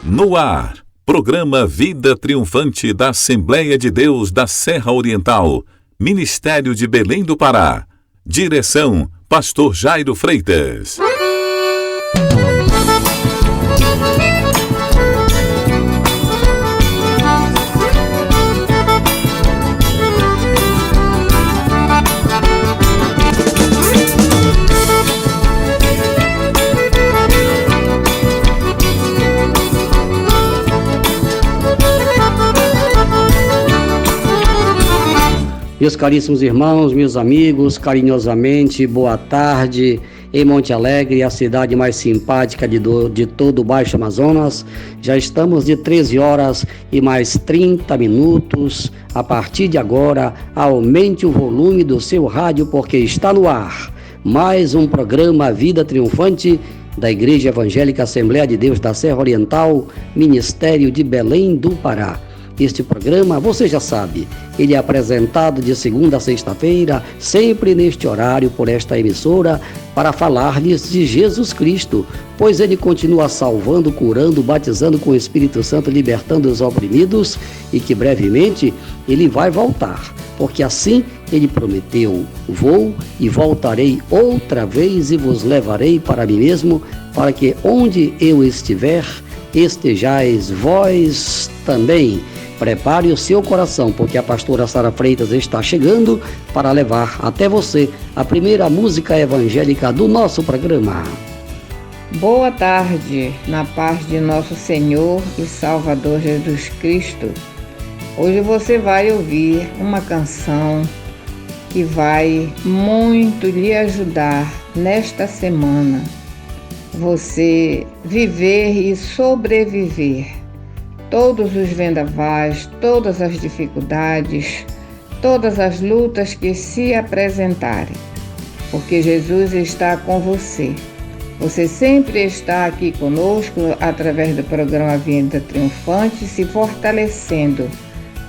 No ar, programa Vida Triunfante da Assembleia de Deus da Serra Oriental, Ministério de Belém do Pará. Direção, Pastor Jairo Freitas. Meus caríssimos irmãos, meus amigos, carinhosamente, boa tarde. Em Monte Alegre, a cidade mais simpática de todo o Baixo Amazonas, já estamos de 13 horas e mais 30 minutos. A partir de agora, aumente o volume do seu rádio porque está no ar mais um programa Vida Triunfante da Igreja Evangélica Assembleia de Deus da Serra Oriental, Ministério de Belém do Pará. Este programa, você já sabe, ele é apresentado de segunda a sexta-feira, sempre neste horário por esta emissora, para falar-lhes de Jesus Cristo, pois ele continua salvando, curando, batizando com o Espírito Santo, libertando os oprimidos e que brevemente ele vai voltar, porque assim ele prometeu: vou e voltarei outra vez e vos levarei para mim mesmo, para que onde eu estiver, estejais vós também. Prepare o seu coração, porque a pastora Sara Freitas está chegando para levar até você a primeira música evangélica do nosso programa. Boa tarde, na paz de nosso Senhor e Salvador Jesus Cristo. Hoje você vai ouvir uma canção que vai muito lhe ajudar nesta semana. Você viver e sobreviver. Todos os vendavais, todas as dificuldades, todas as lutas que se apresentarem, porque Jesus está com você. Você sempre está aqui conosco através do programa Vida Triunfante, se fortalecendo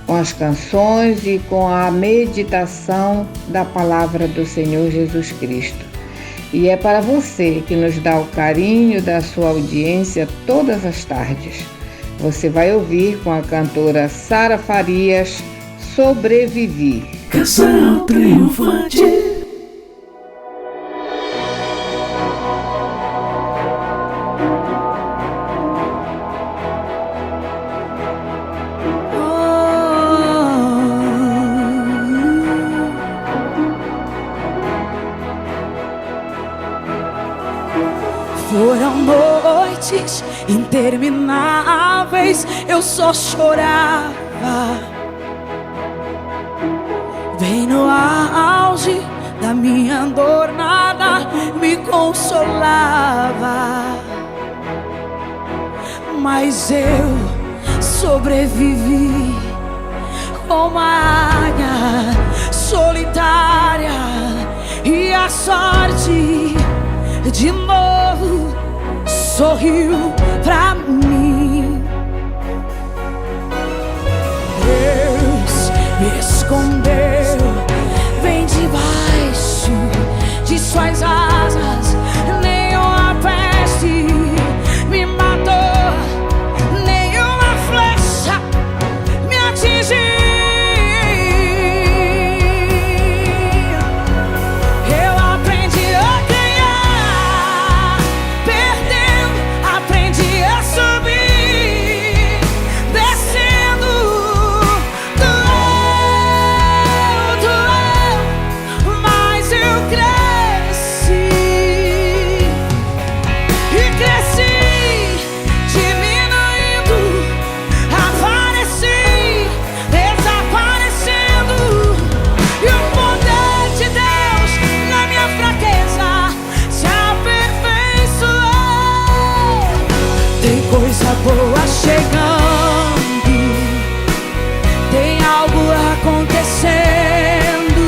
com as canções e com a meditação da palavra do Senhor Jesus Cristo. E é para você que nos dá o carinho da sua audiência todas as tardes. Você vai ouvir com a cantora Sara Farias, Sobrevivi. Canção triunfante. Foram noites intermináveis, eu só chorava. Bem no auge da minha dor, nada me consolava. Mas eu sobrevivi como a águia solitária, e a sorte de novo sorriu pra mim. Deus me escondeu bem debaixo de suas asas. Nenhuma peste me matou, nenhuma flecha me atingiu. Boa chegando, tem algo acontecendo,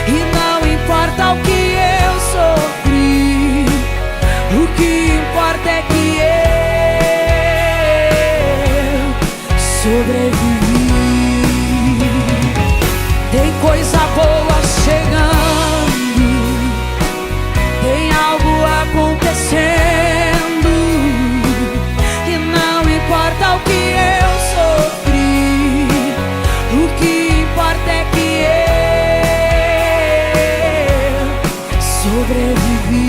e não importa o que eu sofri, o que importa é que eu sobrevivi. coisa boa chegando, tem algo acontecendo, e não importa o que eu sofri, o que importa é que eu sobrevivi.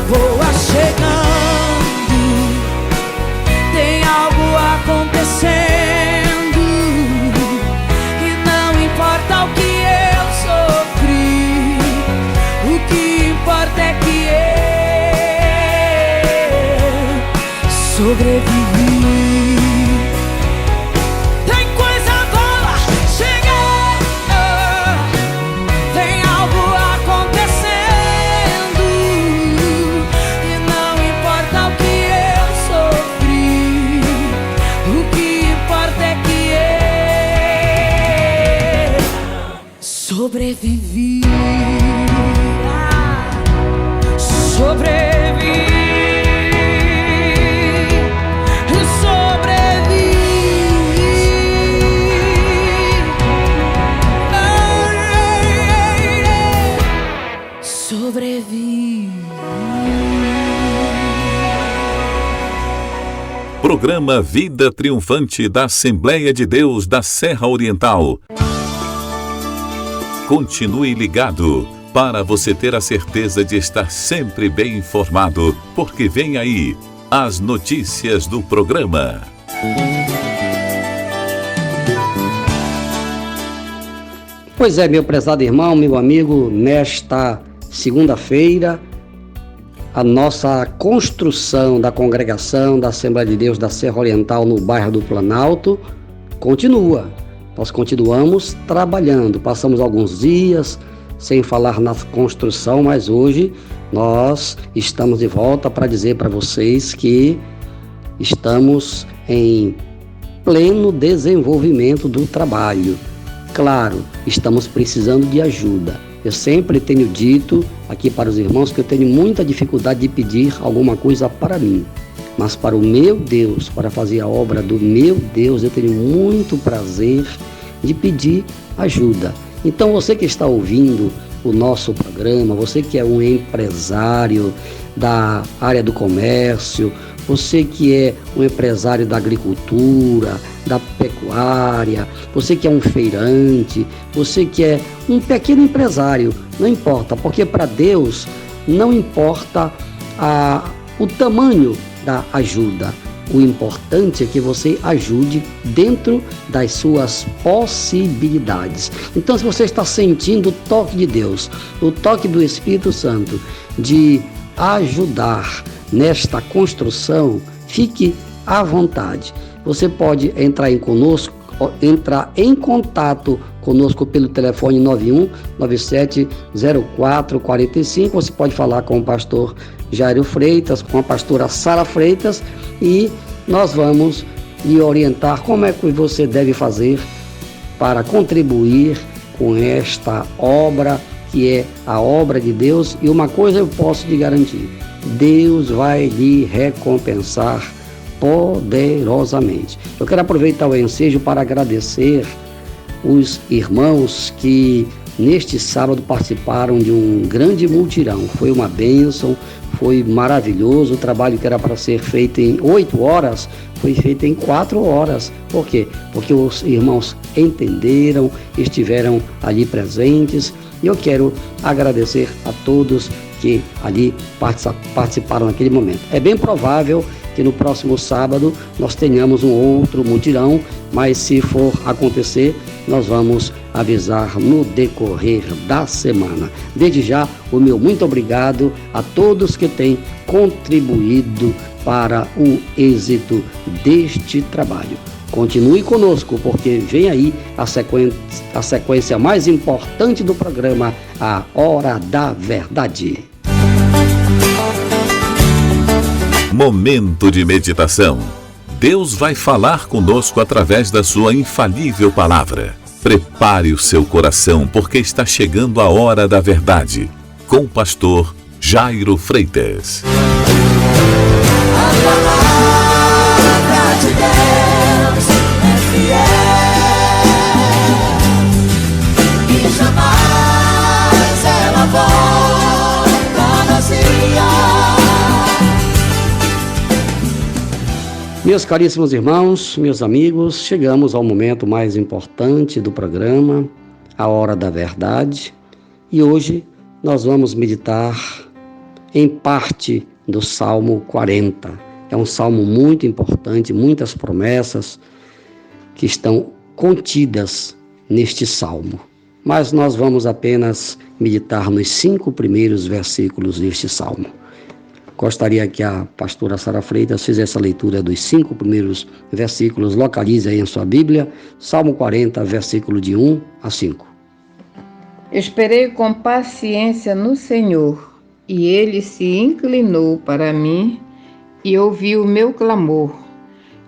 Boa chegando, tem algo acontecendo, e não importa o que eu sofri, o que importa é que eu sobrevivi. Tem coisa boa chegando, tem algo acontecendo, sobrevivi, sobrevivi, sobrevivi. Programa Vida Triunfante da Assembleia de Deus da Serra Oriental. Continue ligado para você ter a certeza de estar sempre bem informado, porque vem aí as notícias do programa. Pois é, meu prezado irmão, meu amigo, nesta segunda-feira, a nossa construção da congregação da Assembleia de Deus da Serra Oriental no bairro do Planalto continua. Nós continuamos trabalhando, passamos alguns dias sem falar na construção, mas hoje nós estamos de volta para dizer para vocês que estamos em pleno desenvolvimento do trabalho. Claro, estamos precisando de ajuda. Eu sempre tenho dito aqui para os irmãos que eu tenho muita dificuldade de pedir alguma coisa para mim. Mas para o meu Deus, para fazer a obra do meu Deus, eu tenho muito prazer de pedir ajuda. Então você que está ouvindo o nosso programa, você que é um empresário da área do comércio, você que é um empresário da agricultura, da pecuária, você que é um feirante, você que é um pequeno empresário, não importa, porque para Deus não importa o tamanho da ajuda. O importante é que você ajude dentro das suas possibilidades. Então, se você está sentindo o toque de Deus, o toque do Espírito Santo de ajudar nesta construção, fique à vontade. Você pode entrar em contato conosco pelo telefone 91970445. Você pode falar com o pastor Jairo Freitas, com a pastora Sara Freitas, e nós vamos lhe orientar como é que você deve fazer para contribuir com esta obra, que é a obra de Deus. E uma coisa eu posso te garantir: Deus vai lhe recompensar poderosamente. Eu quero aproveitar o ensejo para agradecer os irmãos que neste sábado participaram de um grande mutirão. Foi uma bênção, foi maravilhoso. O trabalho que era para ser feito em 8 horas foi feito em 4 horas. Por quê? Porque os irmãos entenderam, estiveram ali presentes. E eu quero agradecer a todos que ali participaram naquele momento. É bem provável que no próximo sábado nós tenhamos um outro mutirão, mas se for acontecer, nós vamos avisar no decorrer da semana. Desde já, o meu muito obrigado a todos que têm contribuído para o êxito deste trabalho. Continue conosco, porque vem aí a sequência mais importante do programa, A Hora da Verdade. Momento de meditação. Deus vai falar conosco através da sua infalível palavra. Prepare o seu coração, porque está chegando a hora da verdade. Com o pastor Jairo Freitas. A palavra de Deus é fiel e jamais ela volta vazia. Meus caríssimos irmãos, meus amigos, chegamos ao momento mais importante do programa, a Hora da Verdade, e hoje nós vamos meditar em parte do Salmo 40. É um salmo muito importante, muitas promessas que estão contidas neste salmo. Mas nós vamos apenas meditar nos 5 primeiros versículos deste salmo. Gostaria que a pastora Sara Freitas fizesse a leitura dos 5 primeiros versículos. Localize aí em sua Bíblia, Salmo 40, versículo de 1 a 5. Esperei com paciência no Senhor, e ele se inclinou para mim e ouviu o meu clamor.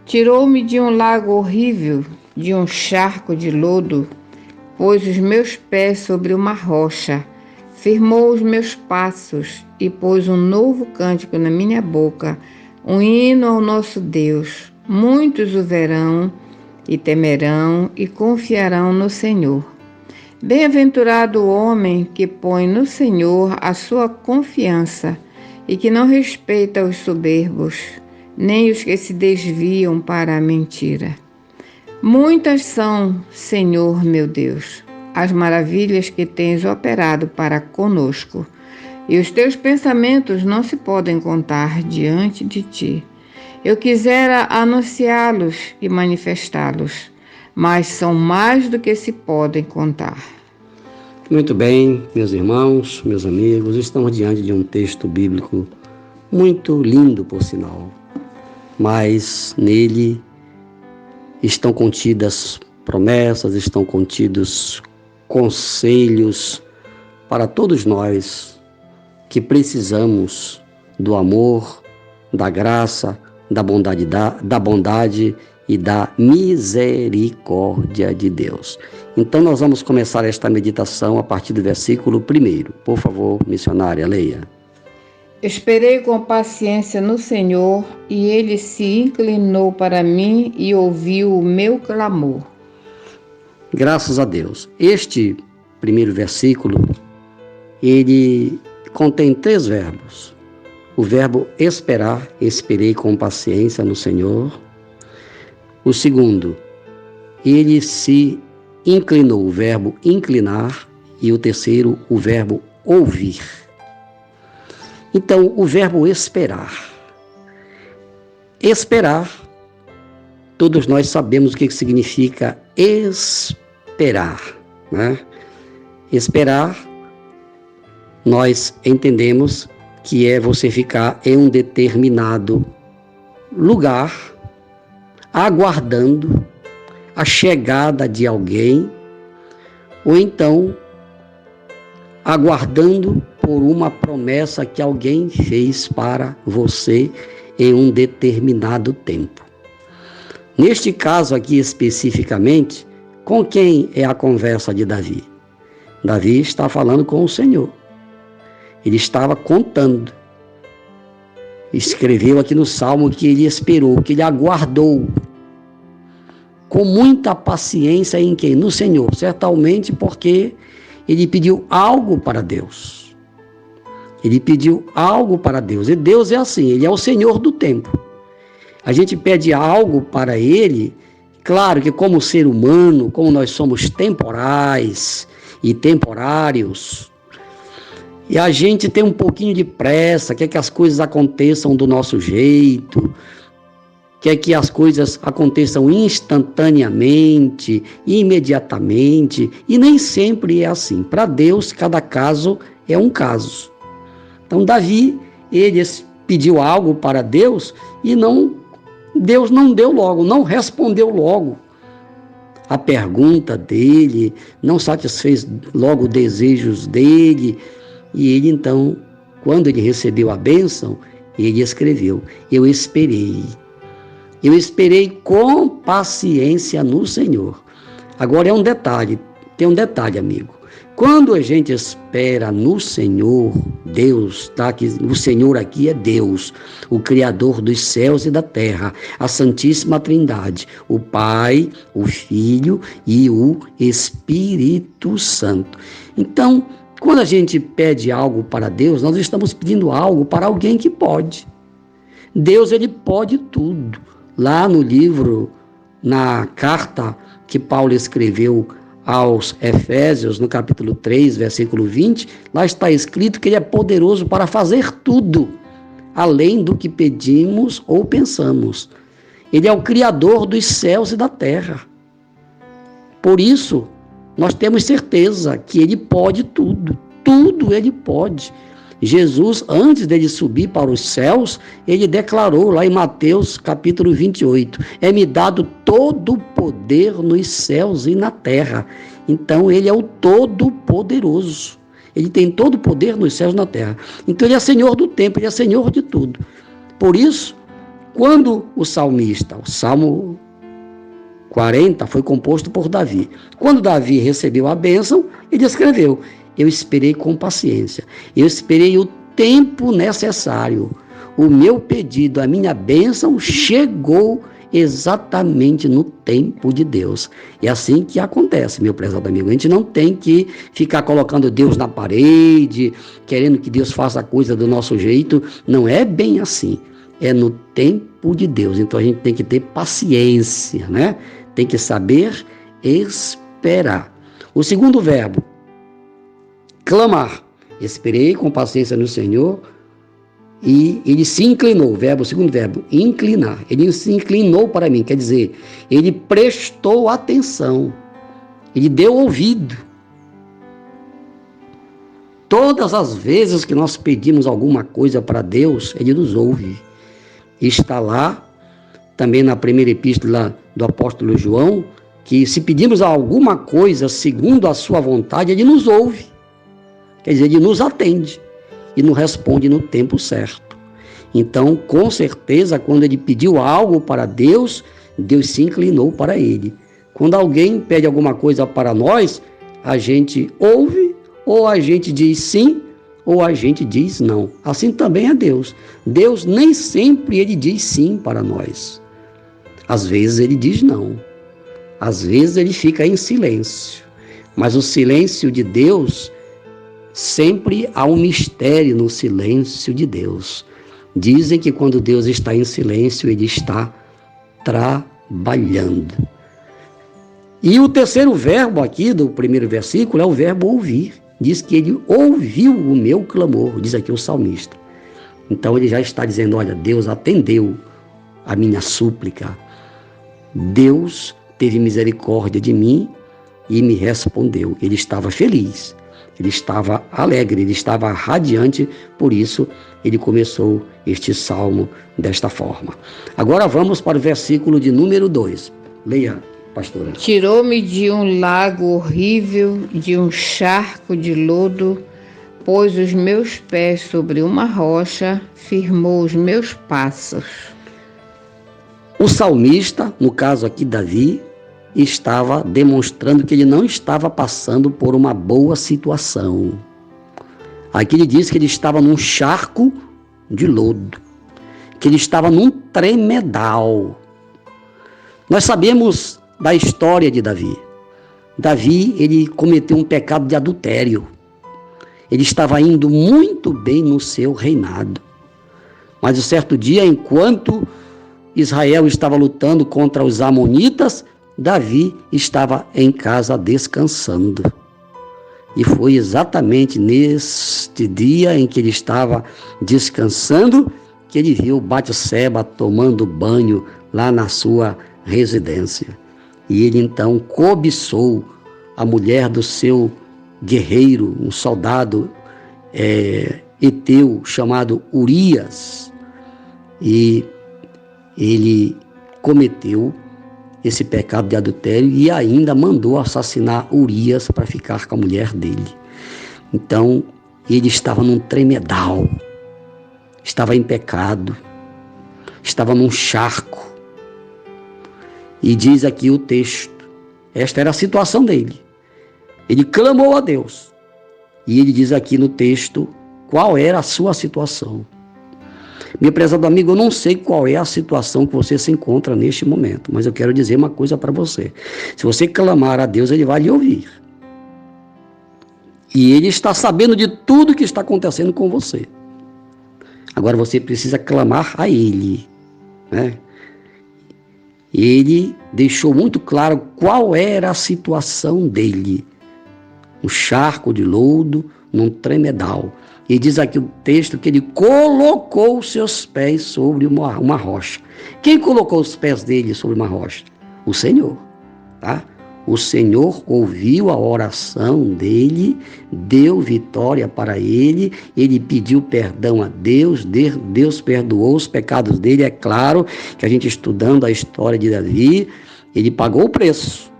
Tirou-me de um lago horrível, de um charco de lodo, pôs os meus pés sobre uma rocha, firmou os meus passos e pôs um novo cântico na minha boca, um hino ao nosso Deus. Muitos o verão e temerão e confiarão no Senhor. Bem-aventurado o homem que põe no Senhor a sua confiança e que não respeita os soberbos, nem os que se desviam para a mentira. Muitas são, Senhor meu Deus, as maravilhas que tens operado para conosco, e os teus pensamentos não se podem contar diante de ti. Eu quisera anunciá-los e manifestá-los, mas são mais do que se podem contar. Muito bem, meus irmãos, meus amigos, estamos diante de um texto bíblico muito lindo, por sinal, mas nele estão contidas promessas, estão contidos conselhos para todos nós que precisamos do amor, da graça, da bondade e da misericórdia de Deus. Então nós vamos começar esta meditação a partir do versículo 1. Por favor, missionária, leia. Esperei com paciência no Senhor, e ele se inclinou para mim e ouviu o meu clamor. Graças a Deus. Este primeiro versículo, ele contém 3 verbos. O verbo esperar, esperei com paciência no Senhor. O segundo, ele se inclinou, o verbo inclinar. E o terceiro, o verbo ouvir. Então, o verbo esperar. Esperar, todos nós sabemos o que significa esperar, né? Esperar, nós entendemos que é você ficar em um determinado lugar, aguardando a chegada de alguém, ou então aguardando por uma promessa que alguém fez para você em um determinado tempo. Neste caso aqui especificamente, com quem é a conversa de Davi? Davi está falando com o Senhor. Ele estava contando. Escreveu aqui no Salmo que ele esperou, que ele aguardou com muita paciência em quem? No Senhor. Certamente porque ele pediu algo para Deus. Ele pediu algo para Deus. E Deus é assim, ele é o Senhor do tempo. A gente pede algo para ele, claro que como ser humano, como nós somos temporais e temporários, E a gente tem um pouquinho de pressa, quer que as coisas aconteçam do nosso jeito, quer que as coisas aconteçam instantaneamente, imediatamente, e nem sempre é assim. Para Deus, cada caso é um caso. Então, Davi, ele pediu algo para Deus e Deus não deu logo, não respondeu logo a pergunta dele, não satisfez logo os desejos dele. E ele então, quando ele recebeu a bênção, ele escreveu: eu esperei com paciência no Senhor. Agora tem um detalhe, amigo. Quando a gente espera no Senhor, Deus, tá? O Senhor aqui é Deus, o Criador dos céus e da terra, a Santíssima Trindade, o Pai, o Filho e o Espírito Santo. Então, quando a gente pede algo para Deus, nós estamos pedindo algo para alguém que pode. Deus, ele pode tudo. Lá no livro, na carta que Paulo escreveu aos Efésios, no capítulo 3, versículo 20, lá está escrito que ele é poderoso para fazer tudo, além do que pedimos ou pensamos. Ele é o Criador dos céus e da terra. Por isso, nós temos certeza que ele pode tudo ele pode. Jesus, antes dele subir para os céus, ele declarou lá em Mateus capítulo 28, é-me dado todo o poder nos céus e na terra. Então ele é o Todo-Poderoso. Ele tem todo o poder nos céus e na terra. Então ele é Senhor do tempo, ele é Senhor de tudo. Por isso, quando o salmista, o Salmo 40 foi composto por Davi. Quando Davi recebeu a bênção, ele escreveu: eu esperei com paciência, eu esperei o tempo necessário. O meu pedido, a minha bênção chegou exatamente no tempo de Deus. É assim que acontece, meu prezado amigo. A gente não tem que ficar colocando Deus na parede, querendo que Deus faça a coisa do nosso jeito. Não é bem assim. É no tempo de Deus. Então a gente tem que ter paciência, né? Tem que saber esperar. O segundo verbo, clamar. Esperei com paciência no Senhor e ele se inclinou. O segundo verbo, inclinar. Ele se inclinou para mim, quer dizer, ele prestou atenção. Ele deu ouvido. Todas as vezes que nós pedimos alguma coisa para Deus, ele nos ouve. Está lá, também na primeira epístola do apóstolo João, que se pedimos alguma coisa segundo a sua vontade, ele nos ouve. Quer dizer, ele nos atende e nos responde no tempo certo. Então, com certeza, quando ele pediu algo para Deus, Deus se inclinou para ele. Quando alguém pede alguma coisa para nós, a gente ouve, ou a gente diz sim, ou a gente diz não. Assim também é Deus. Deus nem sempre ele diz sim para nós. Às vezes ele diz não. Às vezes ele fica em silêncio. Mas o silêncio de Deus, sempre há um mistério no silêncio de Deus. Dizem que quando Deus está em silêncio, ele está trabalhando. E o terceiro verbo aqui do primeiro versículo é o verbo ouvir. Diz que ele ouviu o meu clamor, diz aqui o salmista. Então ele já está dizendo, olha, Deus atendeu a minha súplica. Deus teve misericórdia de mim e me respondeu. Ele estava feliz, ele estava alegre, ele estava radiante, por isso ele começou este salmo desta forma. Agora vamos para o versículo de número 2. Leia, pastora. Tirou-me de um lago horrível, de um charco de lodo, pôs os meus pés sobre uma rocha, firmou os meus passos. O salmista, no caso aqui Davi, estava demonstrando que ele não estava passando por uma boa situação. Aqui ele diz que ele estava num charco de lodo, que ele estava num tremedal. Nós sabemos da história de Davi. Davi, ele cometeu um pecado de adultério. Ele estava indo muito bem no seu reinado. Mas um certo dia, enquanto Israel estava lutando contra os amonitas, Davi estava em casa descansando. E foi exatamente neste dia em que ele estava descansando que ele viu Batseba tomando banho lá na sua residência. E ele então cobiçou a mulher do seu guerreiro, um soldado heteu chamado Urias. E ele cometeu esse pecado de adultério e ainda mandou assassinar Urias para ficar com a mulher dele. Então, ele estava num tremedal, estava em pecado, estava num charco. E diz aqui o texto, esta era a situação dele. Ele clamou a Deus. E ele diz aqui no texto qual era a sua situação. Meu prezado amigo, eu não sei qual é a situação que você se encontra neste momento, mas eu quero dizer uma coisa para você. Se você clamar a Deus, Ele vai lhe ouvir. E Ele está sabendo de tudo que está acontecendo com você. Agora você precisa clamar a Ele, né? Ele deixou muito claro qual era a situação dele. Um charco de lodo, num tremedal. E diz aqui o texto que ele colocou os seus pés sobre uma rocha. Quem colocou os pés dele sobre uma rocha? O Senhor, tá? O Senhor ouviu a oração dele, deu vitória para ele, ele pediu perdão a Deus, Deus perdoou os pecados dele. É claro que a gente estudando a história de Davi, ele pagou o preço.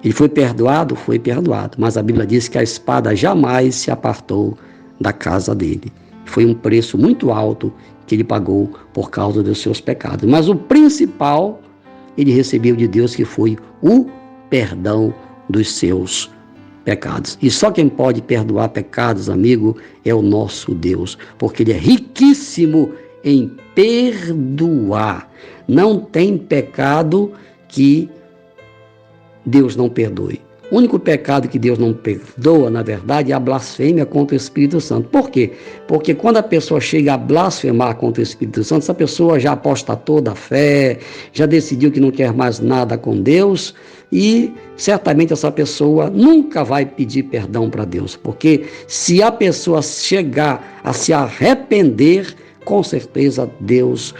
Ele foi perdoado? Foi perdoado. Mas a Bíblia diz que a espada jamais se apartou da casa dele. Foi um preço muito alto que ele pagou por causa dos seus pecados. Mas o principal, ele recebeu de Deus, que foi o perdão dos seus pecados. E só quem pode perdoar pecados, amigo, é o nosso Deus. Porque Ele é riquíssimo em perdoar. Não tem pecado que Deus não perdoe. O único pecado que Deus não perdoa, na verdade, é a blasfêmia contra o Espírito Santo. Por quê? Porque quando a pessoa chega a blasfemar contra o Espírito Santo, essa pessoa já apostatou da fé, já decidiu que não quer mais nada com Deus, e certamente essa pessoa nunca vai pedir perdão para Deus. Porque se a pessoa chegar a se arrepender, com certeza Deus,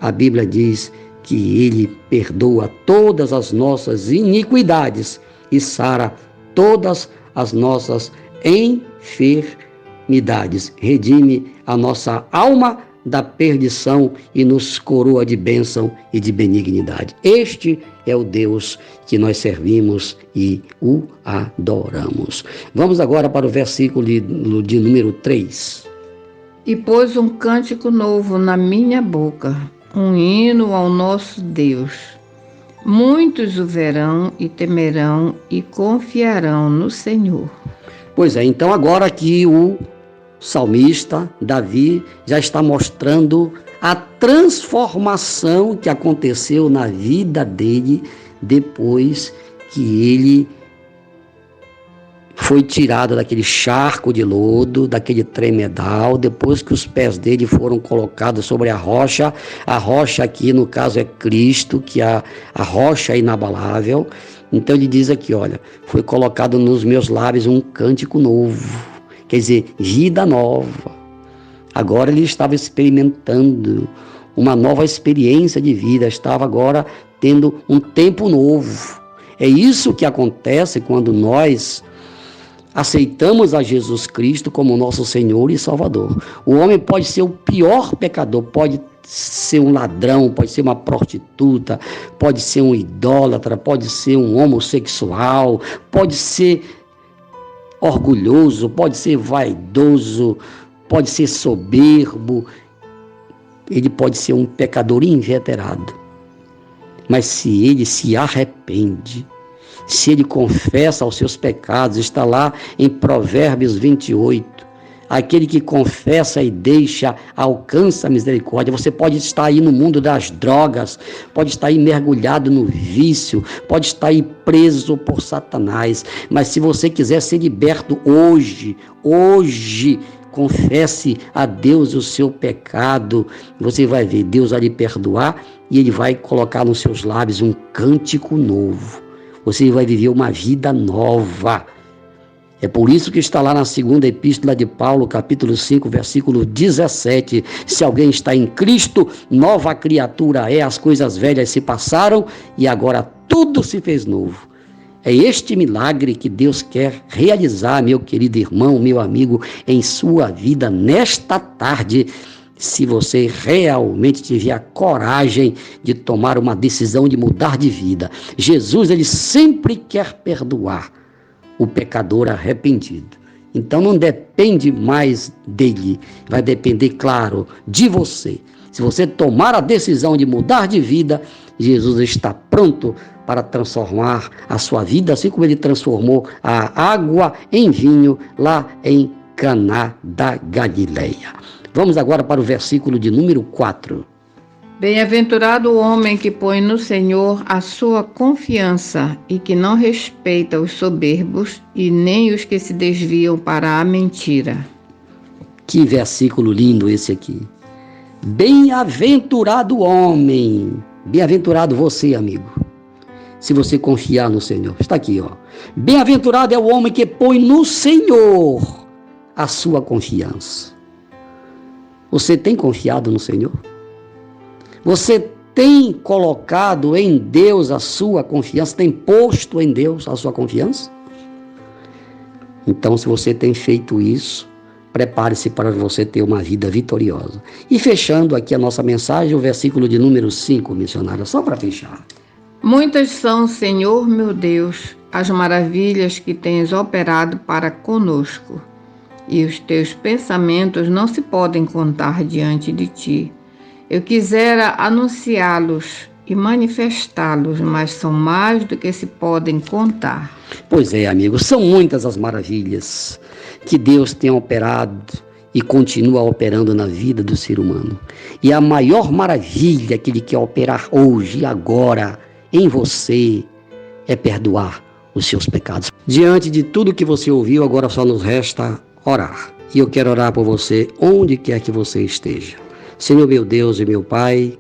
a Bíblia diz que Ele perdoa todas as nossas iniquidades e sara todas as nossas enfermidades. Redime a nossa alma da perdição e nos coroa de bênção e de benignidade. Este é o Deus que nós servimos e o adoramos. Vamos agora para o versículo de número 3. E pôs um cântico novo na minha boca, um hino ao nosso Deus. Muitos o verão e temerão e confiarão no Senhor. Pois é, então agora aqui o salmista Davi já está mostrando a transformação que aconteceu na vida dele depois que ele foi tirado daquele charco de lodo, daquele tremedal, depois que os pés dele foram colocados sobre a rocha aqui no caso é Cristo, que é a rocha inabalável. Então ele diz aqui, olha, foi colocado nos meus lábios um cântico novo, quer dizer, vida nova. Agora ele estava experimentando uma nova experiência de vida, estava agora tendo um tempo novo. É isso que acontece quando nós aceitamos a Jesus Cristo como nosso Senhor e Salvador. O homem pode ser o pior pecador, pode ser um ladrão, pode ser uma prostituta, pode ser um idólatra, pode ser um homossexual, pode ser orgulhoso, pode ser vaidoso, pode ser soberbo, ele pode ser um pecador inveterado. Mas se ele se arrepende, se ele confessa os seus pecados, está lá em Provérbios 28, aquele que confessa e deixa, alcança a misericórdia. Você pode estar aí no mundo das drogas, pode estar aí mergulhado no vício, pode estar aí preso por Satanás, mas se você quiser ser liberto hoje, confesse a Deus o seu pecado, você vai ver, Deus vai lhe perdoar e Ele vai colocar nos seus lábios um cântico novo. Você vai viver uma vida nova. É por isso que está lá na segunda epístola de Paulo, capítulo 5, versículo 17. Se alguém está em Cristo, nova criatura é, as coisas velhas se passaram e agora tudo se fez novo. É este milagre que Deus quer realizar, meu querido irmão, meu amigo, em sua vida nesta tarde, se você realmente tiver a coragem de tomar uma decisão de mudar de vida. Jesus, ele sempre quer perdoar o pecador arrependido. Então não depende mais dele, vai depender, claro, de você. Se você tomar a decisão de mudar de vida, Jesus está pronto para transformar a sua vida, assim como ele transformou a água em vinho lá em Caná da Galileia. Vamos agora para o versículo de número 4. Bem-aventurado o homem que põe no Senhor a sua confiança e que não respeita os soberbos e nem os que se desviam para a mentira. Que versículo lindo esse aqui. Bem-aventurado o homem. Bem-aventurado você, amigo. Se você confiar no Senhor. Está aqui, ó. Bem-aventurado é o homem que põe no Senhor a sua confiança. Você tem confiado no Senhor? Você tem colocado em Deus a sua confiança? Tem posto em Deus a sua confiança? Então, se você tem feito isso, prepare-se para você ter uma vida vitoriosa. E fechando aqui a nossa mensagem, o versículo de número 5, missionária, só para fechar. Muitas são, Senhor meu Deus, as maravilhas que tens operado para conosco, e os teus pensamentos não se podem contar diante de ti. Eu quisera anunciá-los e manifestá-los, mas são mais do que se podem contar. Pois é, amigos, são muitas as maravilhas que Deus tem operado e continua operando na vida do ser humano. E a maior maravilha que Ele quer operar hoje e agora em você é perdoar os seus pecados. Diante de tudo que você ouviu, agora só nos resta orar. E eu quero orar por você onde quer que você esteja. Senhor meu Deus e meu Pai,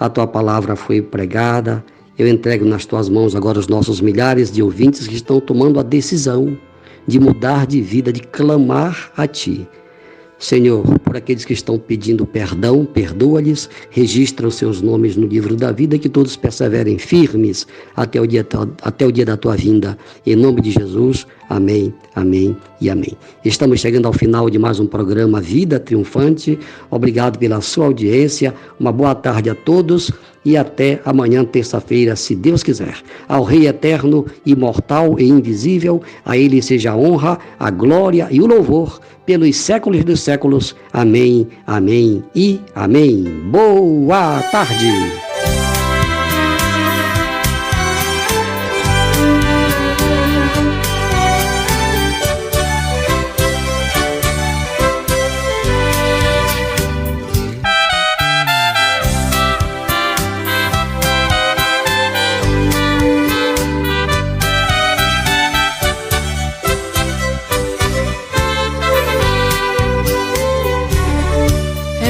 a Tua palavra foi pregada, eu entrego nas Tuas mãos agora os nossos milhares de ouvintes que estão tomando a decisão de mudar de vida, de clamar a Ti. Senhor, por aqueles que estão pedindo perdão, perdoa-lhes, registra os seus nomes no livro da vida, que todos perseverem firmes até o dia da Tua vinda. Em nome de Jesus, amém, amém e amém. Estamos chegando ao final de mais um programa Vida Triunfante. Obrigado pela sua audiência, uma boa tarde a todos e até amanhã, terça-feira, se Deus quiser. Ao Rei eterno, imortal e invisível, a Ele seja a honra, a glória e o louvor pelos séculos dos séculos. Amém, amém e amém. Boa tarde.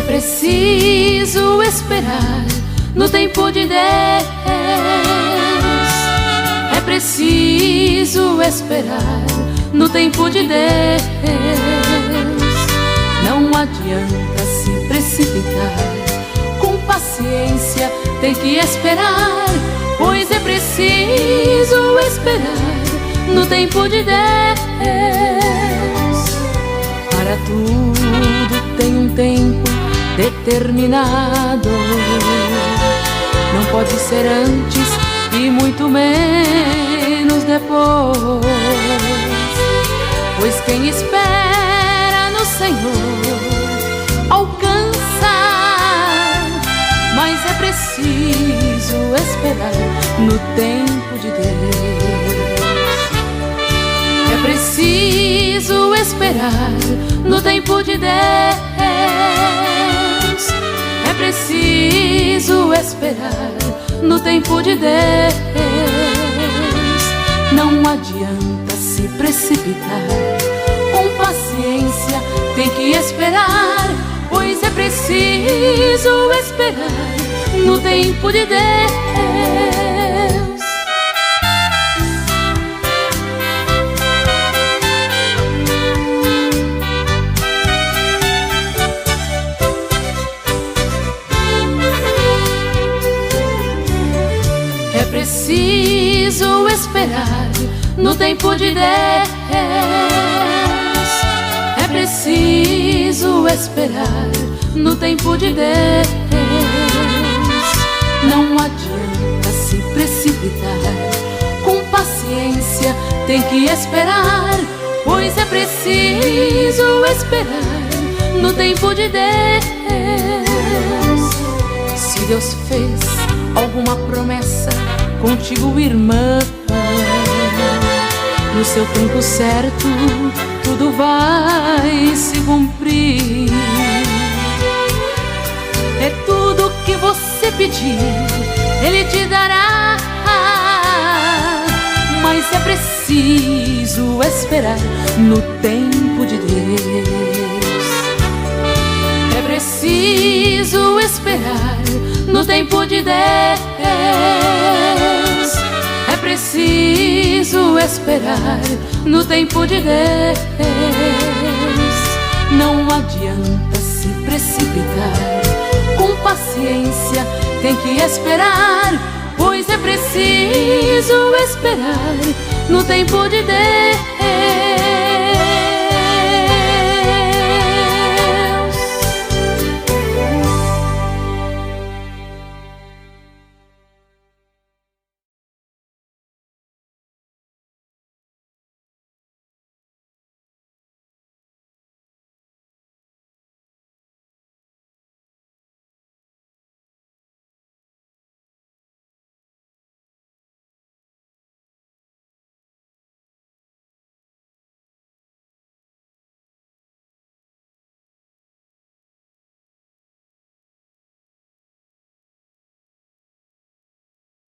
Preciso esperar no tempo de Deus. É preciso esperar no tempo de Deus. Não adianta se precipitar, com paciência tem que esperar, pois é preciso esperar no tempo de Deus. Para tudo tem um tempo determinado, não pode ser antes e muito menos depois, pois quem espera no Senhor alcança, mas é preciso esperar no tempo de Deus. É preciso esperar no tempo de Deus. É preciso esperar no tempo de Deus. Não adianta se precipitar, com paciência tem que esperar, pois é preciso esperar no tempo de Deus. preciso esperar no tempo de Deus. É preciso esperar no tempo de Deus. Não adianta se precipitar, com paciência tem que esperar, pois é preciso esperar no tempo de Deus. Se Deus fez alguma promessa contigo, irmã, no seu tempo certo tudo vai se cumprir. É tudo que você pedir, Ele te dará, mas é preciso esperar no tempo de Deus. É preciso esperar no tempo de Deus. É preciso esperar no tempo de Deus. Não adianta se precipitar, com paciência tem que esperar, pois é preciso esperar no tempo de Deus.